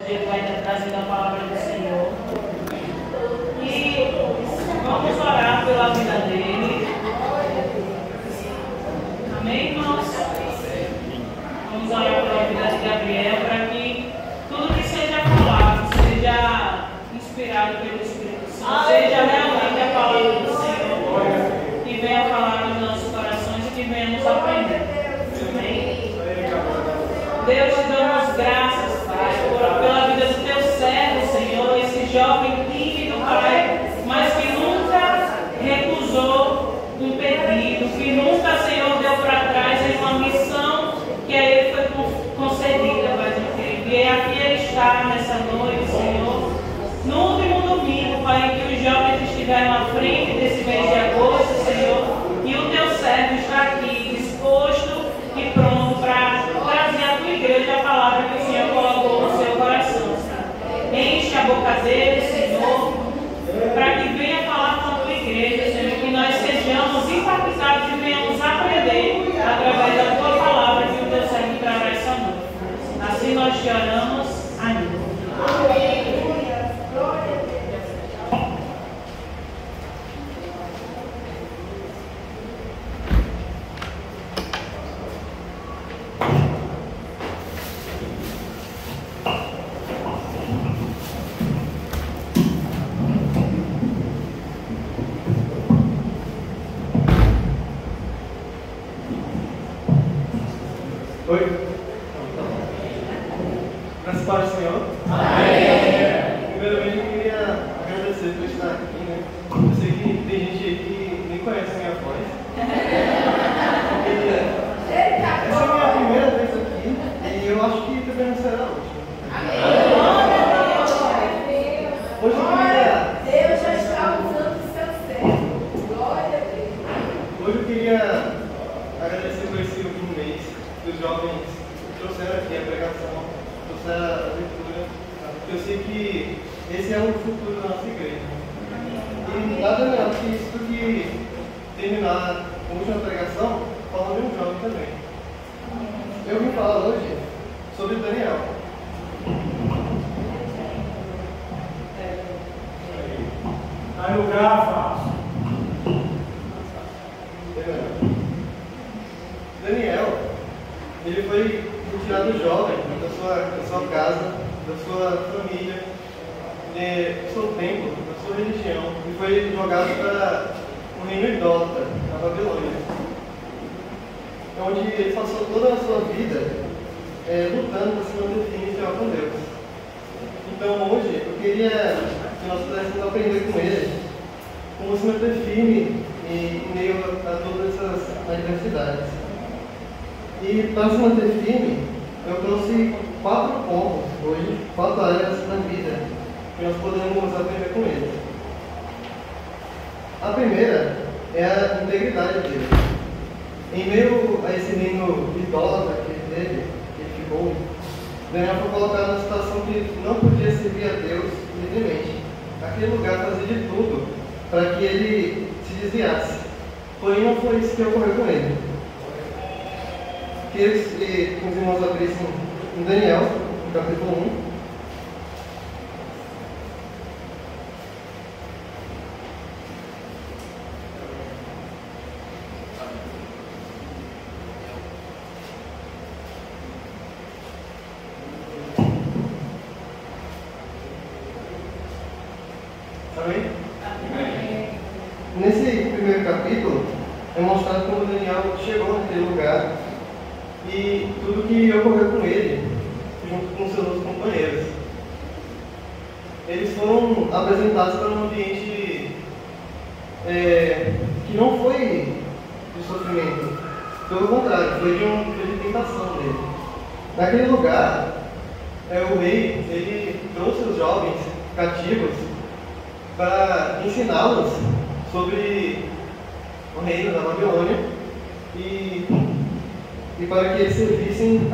Ele vai estar trazendo a palavra do Senhor. E vamos orar pela vida dele. Amém, irmãos? Vamos orar pela vida de Gabriel para que tudo que seja falado seja inspirado pelo Espírito Santo, seja realmente a palavra do Senhor, que venha falar nos nossos corações e que venhamos aprender. Amém? Deus, te damos graças, Pai, pela vida do teu servo, Senhor, esse jovem tímido, Pai, mas que nunca recusou um pedido, que nunca, Senhor, deu para trás em uma missão que a ele foi concedida, Pai do Filho. E aqui ele está nessa noite, Senhor, no último domingo, Pai, em que os jovens estiveram à frente desse mês de agosto, Senhor, e o teu servo está aqui, disposto e pronto para trazer à tua igreja a palavra que o Senhor colocou no seu coração, Senhor. Enche a boca dele, Senhor, para que venha falar com a tua igreja, Senhor, que nós sejamos impactados e venhamos aprender através da tua palavra que o teu servo trará essa noite. Assim nós te oramos. Amém. Oi? Graças para o Senhor. Amém. Primeiramente, eu queria agradecer por estar aqui, né? Eu sei que tem gente aí que nem conhece a minha voz. Essa é a minha primeira vez aqui e eu acho que também não será a última. Hoje eu queria... Deus já está usando o seu servo. Glória a Deus. Hoje eu queria agradecer por esse último mês que os jovens trouxeram aqui a pregação, trouxeram a leitura. Eu sei que esse é o futuro da nossa igreja. E nada melhor que isso do que terminar a última pregação falando de um jovem também. Eu vim falar hoje sobre Daniel. Aí o grava. Daniel, ele foi retirado jovem da sua casa, da sua família, do seu templo, da sua religião, e foi jogado para um reino idólatra, na Babilônia, onde ele passou toda a sua vida lutando para se manter firme e fiel com Deus. Então hoje eu queria que nós pudéssemos aprender com ele como se manter firme em meio a todas essas adversidades. E para se manter firme, eu trouxe 4 pontos hoje, 4 áreas na vida que nós podemos aprender com ele. A primeira é a integridade dele. Em meio a esse reino idólatra que ele teve, que ele ficou, Daniel foi colocado numa situação que não podia servir a Deus livremente. Aquele lugar fazia de tudo para que ele se desviasse. Porém, não foi isso que ocorreu com ele. Queria que os irmãos abrissem em Daniel, no capítulo 1. Amém? Amém. Nesse primeiro capítulo é mostrado como Daniel chegou naquele lugar e tudo que ocorreu com ele, junto com seus outros companheiros. Eles foram apresentados para um ambiente que não foi de sofrimento, pelo contrário, foi de tentação dele. Naquele lugar, o rei ele trouxe os jovens cativos para ensiná-los sobre o reino da Babilônia e para que eles servissem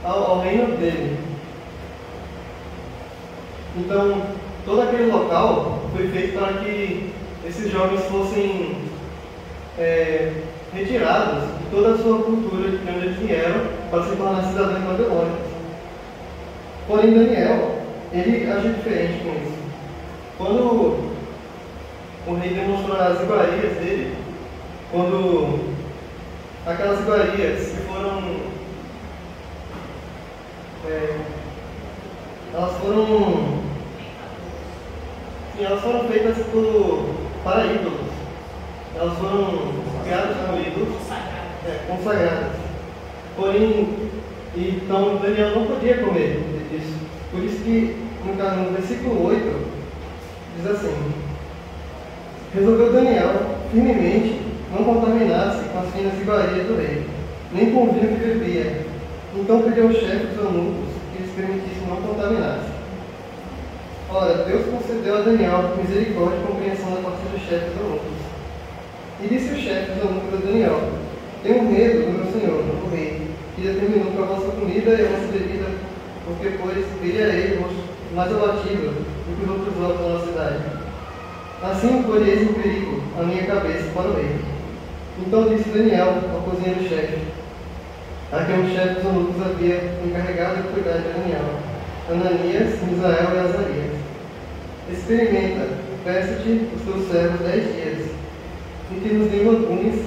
ao reino dele. Então, todo aquele local foi feito para que esses jovens fossem retirados de toda a sua cultura de onde eles vieram para se tornar cidadãos babilônicos. Porém, Daniel, ele agiu diferente com isso. Quando o rei demonstrou as iguarias dele, quando aquelas iguarias que foram elas foram feitas para ídolos. Elas foram criadas para ídolos, consagradas. Porém, então Daniel não podia comer disso. Por isso que no versículo 8 diz assim: resolveu Daniel firmemente não contaminar-se com as finas iguarias do rei, nem com o vinho que bebia. Então pediu ao chefe dos eunucos que lhes permitisse não contaminar-se. Ora, Deus concedeu a Daniel misericórdia e compreensão da parte do chefe dos eunucos. E disse o chefe dos eunucos a Daniel: tenho medo do meu senhor, o rei, que determinou para a vossa comida e a vossa bebida, porque, pois, ele é ele mais abatido do que os outros homens da nossa cidade. Assim poreis em perigo a minha cabeça para o rei. Então disse Daniel ao cozinheiro-chefe, a quem o chefe dos eunucos havia encarregado de cuidar de Daniel, Ananias, Misael e Azarias: experimenta, peço-te os teus servos 10 dias, e que nos deem legumes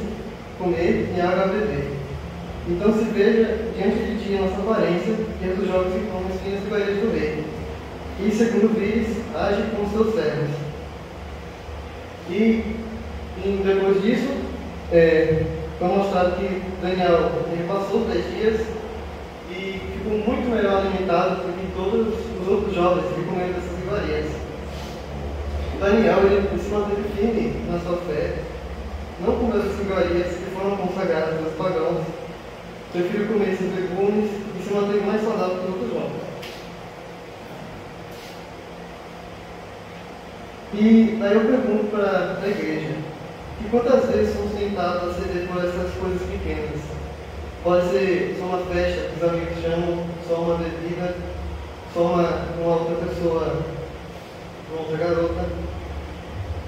comer e água a beber. Então se veja diante de ti a nossa aparência e a dos jovens que comem as finas iguarias do rei. E segundo vires, age com os teus servos. E depois disso, foi mostrado que Daniel ele passou 10 dias e ficou muito melhor alimentado do que todos os outros jovens que comeram dessas iguarias. Daniel ele se manteve firme na sua fé, não comeu as iguarias que foram consagradas aos pagãos, preferiu comer esses legumes e se manteve mais saudável que os outros jovens. E aí eu pergunto para a igreja, que quantas vezes somos tentados a ceder por essas coisas pequenas? Pode ser só uma festa que os amigos chamam, só uma bebida, só uma outra pessoa, uma outra garota.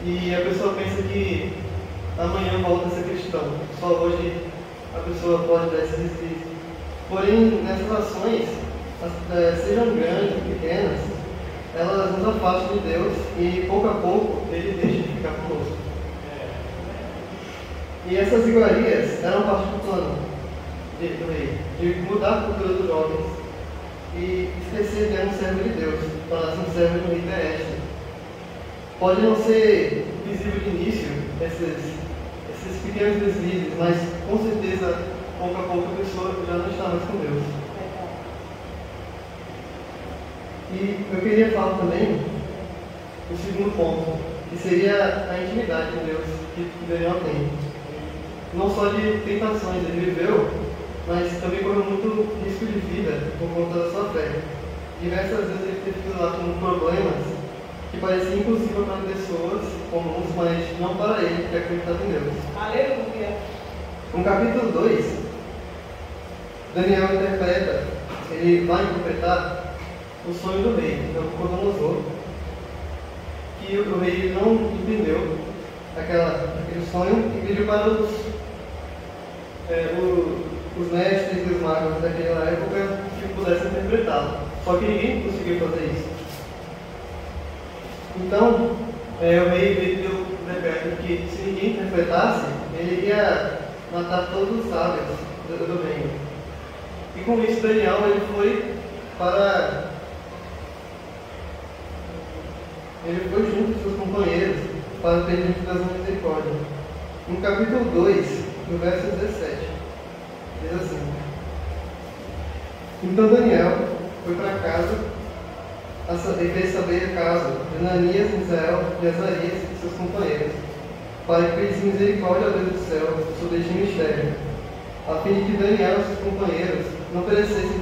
E a pessoa pensa que amanhã volta a ser cristão. Só hoje a pessoa pode dar esse deslize. Porém, nessas ações, sejam grandes ou pequenas, elas nos afastam de Deus e pouco a pouco Ele deixa de ficar conosco. E essas iguarias eram parte do plano do rei, de mudar a cultura dos jovens e esquecer de ser um servo de Deus, para ser um servo do rei terrestre. Pode não ser visível de início esses pequenos deslizes, mas com certeza, pouco a pouco, a pessoa já não está mais com Deus. E eu queria falar também o segundo ponto, que seria a intimidade com Deus que Daniel tem. Não só de tentações ele viveu, mas também correu muito risco de vida por conta da sua fé. Diversas vezes ele teve que lidar com problemas que pareciam impossíveis para pessoas comuns, mas não para ele, que acreditava em Deus. Aleluia! No capítulo 2, Daniel interpreta, ele vai interpretar o sonho do rei, Nabucodonosor, que o rei não entendeu aquele sonho e pediu para os mestres e os magos daquela época que pudessem interpretá-lo. Só que ninguém conseguiu fazer isso. Então, o rei deu o decreto que se ninguém interpretasse, ele ia matar todos os sábios do reino. E com isso Daniel ele foi junto com seus companheiros para pedir das misericórdia. No capítulo 2, no verso 17, diz assim: então Daniel foi para casa e fez saber a casa de Ananias, Misael e Azarias e seus companheiros, para que pedisse misericórdia ao Deus do céu sobre este mistério, a fim de que Daniel e seus companheiros não perecessem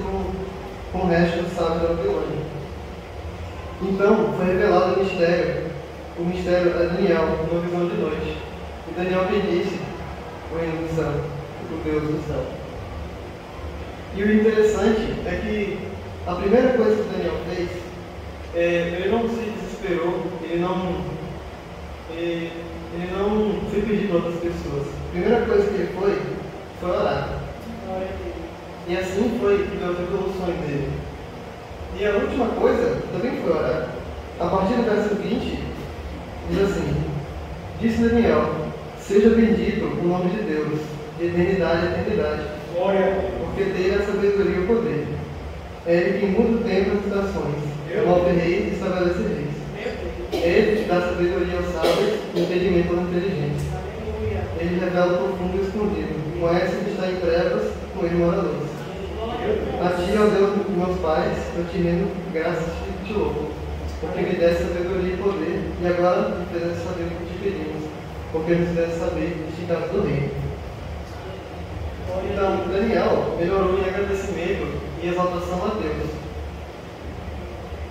com o resto dos sábios da Babilônia. Então foi revelado o mistério a Daniel numa visão de noite. E Daniel bendisse o reino do céu, o Deus do céu. E o interessante é que a primeira coisa que Daniel fez, ele não se desesperou, ele não foi pedir para outras pessoas. A primeira coisa que ele foi orar. E assim foi que Deus revelou o sonho dele. E a última coisa também foi orar. A partir do verso 20, diz assim: disse Daniel: seja bendito o nome de Deus, de eternidade a eternidade, porque dele a sabedoria e o poder. É ele quem muda o tempo e as estações, remove reis e estabelece reis. É ele que dá sabedoria aos sábios e entendimento aos inteligentes. Ele revela o profundo e escondido, conhece o que está em trevas, com ele mora a luz. A ti, ó Deus dos meus pais, eu te rendo graças e te louvo, porque me deste sabedoria e poder, e agora me fizeste saber o que te pedimos, porque nos fizeste saber este caso do reino. Então, Daniel melhorou em agradecimento e exaltação a Deus.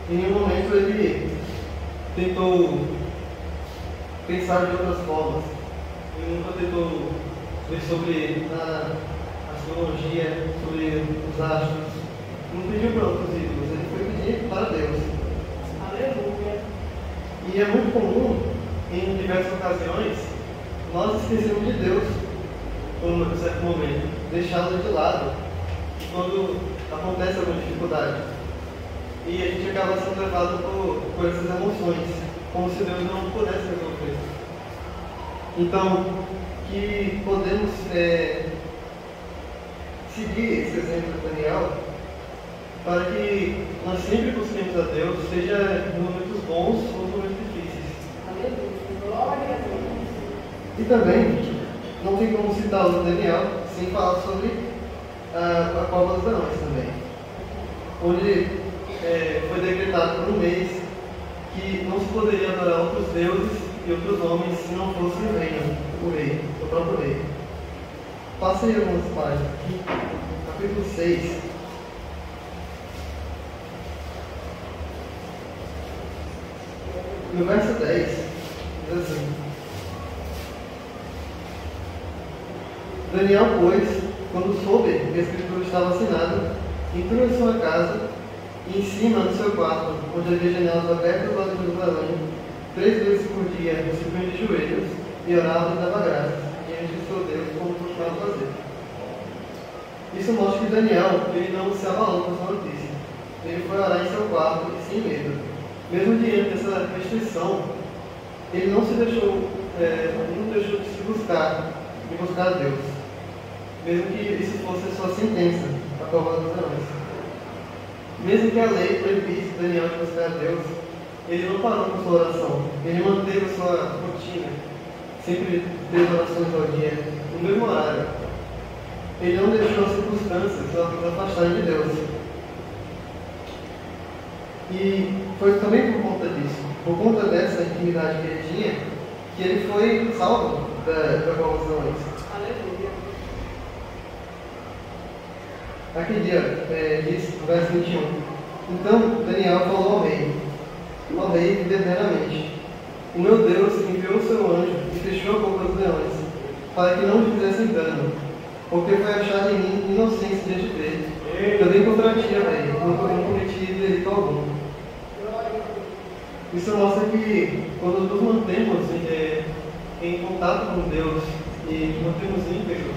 Em nenhum momento ele tentou pensar de outras formas. Ele nunca tentou ver sobre a astrologia, sobre os astros. Não pediu para outros ídolos, ele foi pedir para Deus. Aleluia. E é muito comum, em diversas ocasiões, nós esquecemos de Deus em certo momento, deixá-lo de lado quando acontece alguma dificuldade. E a gente acaba sendo levado por essas emoções, como se Deus não pudesse resolver. Então, que podemos seguir esse exemplo de Daniel, para que nós sempre busquemos a Deus, seja em momentos bons ou em momentos difíceis. Aleluia. Glória a Deus. E também, não tem como citar o Daniel sem falar sobre a Cova dos Leões também, onde foi decretado por um mês que não se poderia adorar outros deuses e outros homens se não fosse o rei, o próprio rei. Passei algumas páginas aqui, capítulo 6. No verso 10, diz assim: Daniel, pois, quando soube que a escritura estava assinada, entrou em sua casa e em cima do seu quarto, onde havia janelas abertas lá de Jerusalém, 3 vezes por dia, se punha de joelhos e orava e dava graças diante de seu Deus, como costumava fazer. Isso mostra que Daniel, ele não se abalou com essa notícia. Ele foi orar em seu quarto e sem medo. Mesmo diante dessa restrição, ele não deixou de se buscar a Deus. Mesmo que isso fosse a sua sentença, a Cova dos Leões. Mesmo que a lei proibisse Daniel de buscar a Deus, ele não parou com sua oração. Ele manteve a sua rotina, sempre 3 orações ao dia, no mesmo horário. Ele não deixou as circunstâncias o afastarem de Deus. E foi também por conta disso, por conta dessa intimidade que ele tinha, que ele foi salvo da Cova dos Leões. Aleluia. Aqui diz, no verso 21, então Daniel falou ao rei verdadeiramente: o meu Deus enviou o seu anjo e fechou a boca dos leões, para que não lhe fizessem dano, porque foi achado em mim inocência diante dele. Também contra ti, rei, não cometi delito algum. Isso mostra que quando nos mantemos em contato com Deus e mantemos íntegros,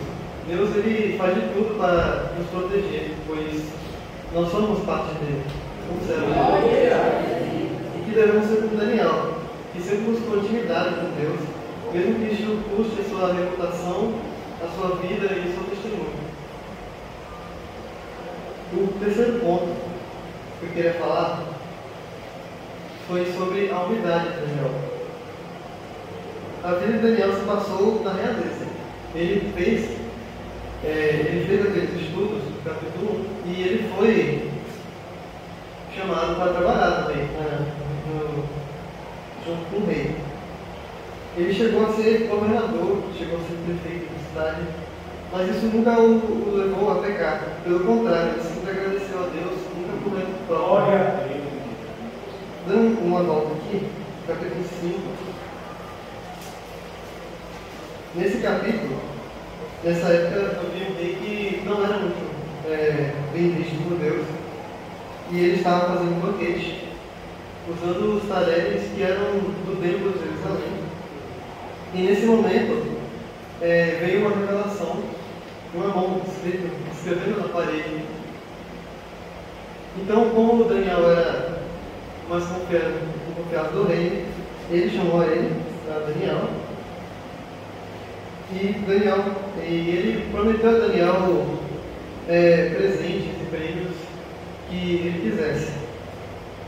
Deus ele faz de tudo para nos proteger, pois nós somos parte dele, como servos. E que devemos ser como Daniel, que sempre buscou intimidade com Deus, mesmo que isso custe a sua reputação, a sua vida e o seu testemunho. O terceiro ponto que eu queria falar foi sobre a humildade de Daniel. A vida de Daniel se passou na realeza. Ele fez aqueles estudos do capítulo 1 e ele foi chamado para trabalhar também junto com o rei. Ele chegou a ser governador, chegou a ser prefeito da cidade, mas isso nunca o levou a pecar. Pelo contrário, ele sempre agradeceu a Deus, nunca por mérito próprio. Dando uma volta aqui, capítulo 5. Nesse capítulo, nessa época, eu vi um rei que não era muito bem visto por Deus. E ele estava fazendo um banquete, usando os talheres que eram do templo de Jerusalém. E nesse momento, veio uma revelação, uma mão escrevendo na parede. Então, como Daniel era mais confiado do rei, ele chamou ele para Daniel. E ele prometeu a Daniel presentes e prêmios que ele quisesse.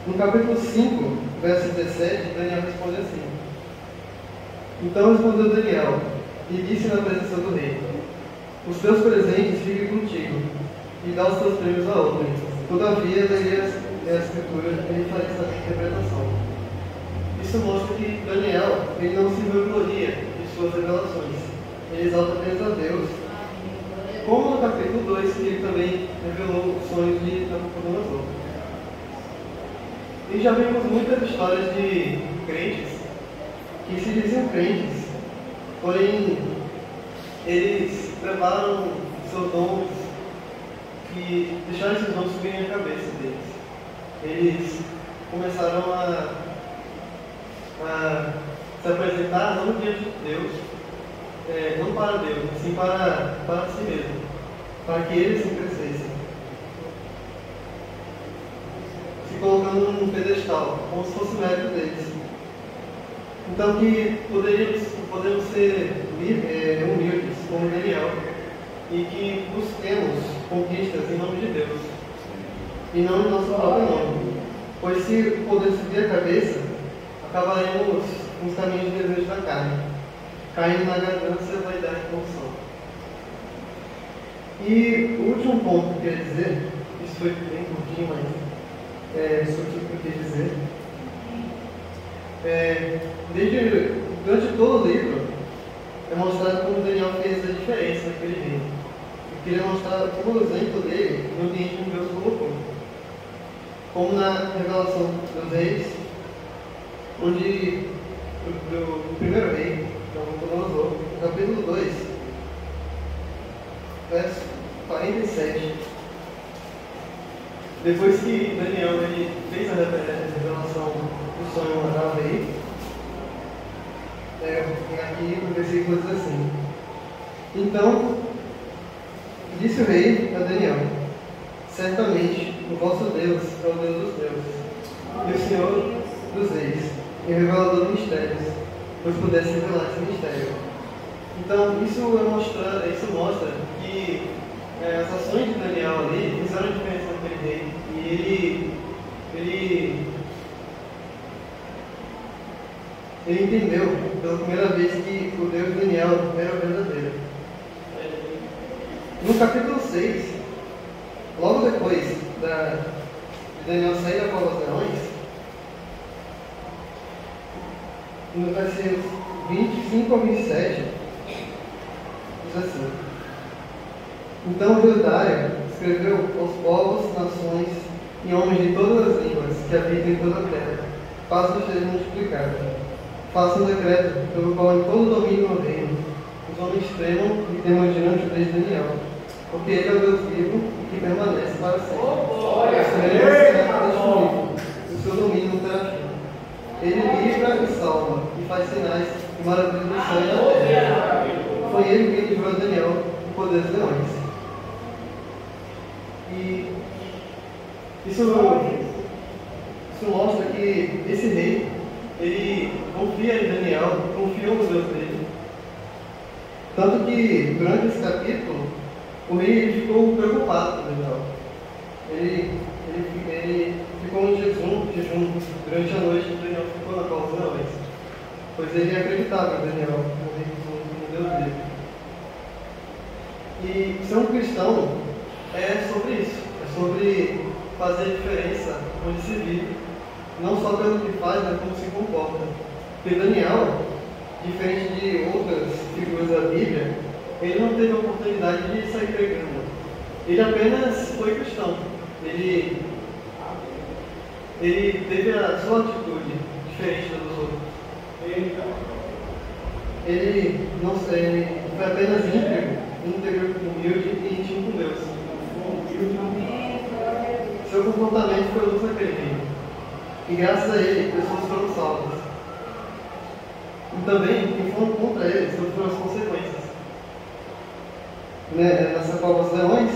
No capítulo 5, verso 17, Daniel responde assim: Então respondeu Daniel, e disse na presença do rei: Os teus presentes fiquem contigo, e dá os teus prêmios a outro. Todavia, leia a escritura e farei essa interpretação. Isso mostra que Daniel ele não se vangloria de suas revelações. Ele exalta apenas a Deus. Como no capítulo 2, que ele também revelou os sonhos de Nabucodonosor. E já vimos muitas histórias de crentes que se diziam crentes, porém eles levaram seus dons e deixaram esses dons subirem na cabeça deles. Eles começaram a se apresentar não diante de Deus, não para Deus, mas sim para si mesmo, para que eles se crescessem, se colocando num pedestal, como se fosse mérito deles. Então que podemos ser humildes, como Daniel, e que busquemos conquistas em nome de Deus, e não em nosso próprio nome. Pois se poder subir a cabeça, acabaremos nos caminhos de desejo da carne, caindo na ganância, vaidade e corrupção. E o último ponto que eu queria dizer, isso foi bem curtinho, mas isso aqui que eu queria dizer. Durante todo o livro, é mostrado como Daniel fez a diferença naquele reino. Eu queria mostrar como o exemplo dele no ambiente que Deus colocou. Como na revelação dos reis, onde o primeiro rei, Nabucodonosor, no capítulo 2, verso 47. Depois que Daniel ele fez a revelação do sonho ao rei, aqui no versículo diz assim: Então disse o rei a Daniel: Certamente o vosso Deus é o Deus dos deuses, e o Senhor dos reis, e o revelador de mistérios, pois pudesse revelar esse mistério. Então, isso mostra que as ações de Daniel ali fizeram a diferença naquele rei, e ele entendeu pela primeira vez que o Deus de Daniel era o verdadeiro. No capítulo 6, logo depois de Daniel sair da cova dos leões, no versículos 25 a 27, diz assim: Então Bildaia escreveu aos povos, nações e homens de todas as línguas que habitam em toda a terra: Façam seja multiplicado. Faça um decreto pelo qual em todo domínio no reino os homens tremam e temam diante de Daniel, porque ele é o Deus vivo e que permanece para sempre. O Senhor será destruído, o seu domínio não terá fim. Ele livra e salva, e faz sinais e maravilhas do céu e da terra. Foi ele que livrou Daniel do poder dos leões. E isso mostra que esse rei, ele confia em Daniel, confiou no Deus dele. Tanto que, durante esse capítulo, o rei ele ficou preocupado com Daniel. Ele ficou em jejum durante a noite. Daniel ficou na cova dos leões, pois ele acreditava em Daniel, no Deus dele. E ser um cristão é sobre isso, é sobre fazer diferença onde se vive, não só pelo que faz, mas como se comporta. Porque Daniel, diferente de outras figuras da Bíblia, ele não teve a oportunidade de sair pregando. Ele apenas foi cristão. Ele teve a sua atitude diferente da dos outros. Ele foi apenas íntegro, humilde e íntimo com Deus. Seu comportamento foi luz naquele reino. E graças a ele, pessoas foram salvas. E também, quem foram contra ele, sofreram as consequências. Nessa cova dos leões,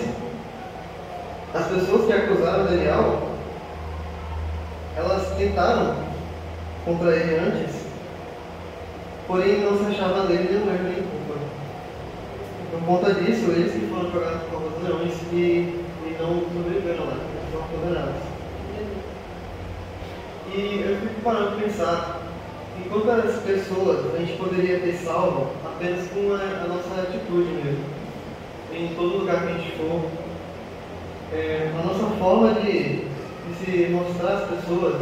as pessoas que acusaram Daniel, elas tentaram contra ele antes, porém não se achava nele nenhum erro nem culpa. Por conta disso, eles que foram jogados por causa dos leões e não sobreviveram lá, eles foram condenados. E eu fico parando para pensar em quantas pessoas a gente poderia ter salvo apenas com a nossa atitude mesmo. Em todo lugar que a gente for, a nossa forma de se mostrar às pessoas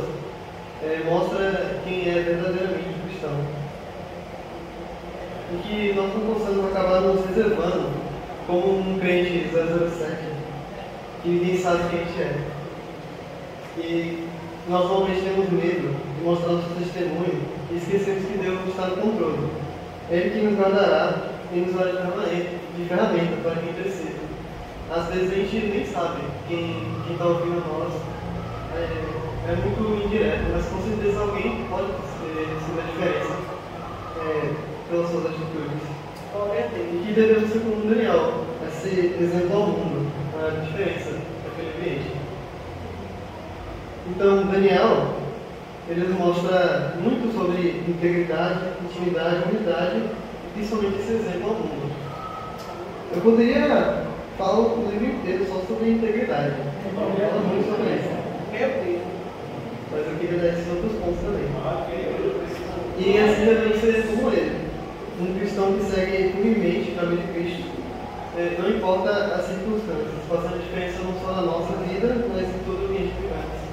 mostra quem é verdadeiramente cristão. E que nós não possamos acabar nos reservando como um crente 007, que ninguém sabe quem a gente é. E nós normalmente temos medo de mostrar nosso testemunho e esquecemos que Deus está no controle. É Ele que nos guardará e nos dará de ferramenta para quem precisa. Às vezes a gente nem sabe quem está ouvindo nós. É muito indireto, mas com certeza alguém pode ser a diferença pelas suas atitudes. E que devemos ser como Daniel, esse exemplo ao mundo, a diferença daquele ambiente. Então, Daniel, ele nos mostra muito sobre integridade, intimidade, humildade, e principalmente esse exemplo ao mundo. Eu poderia falar o livro inteiro só sobre integridade. Fala muito sobre isso. Mas eu queria dar esses outros pontos também. E assim devemos ser como ele. Um cristão que segue firmemente o caminho de Cristo. Não importa as circunstâncias, fazendo diferença não só na nossa vida, mas em todo o ambiente que vivemos.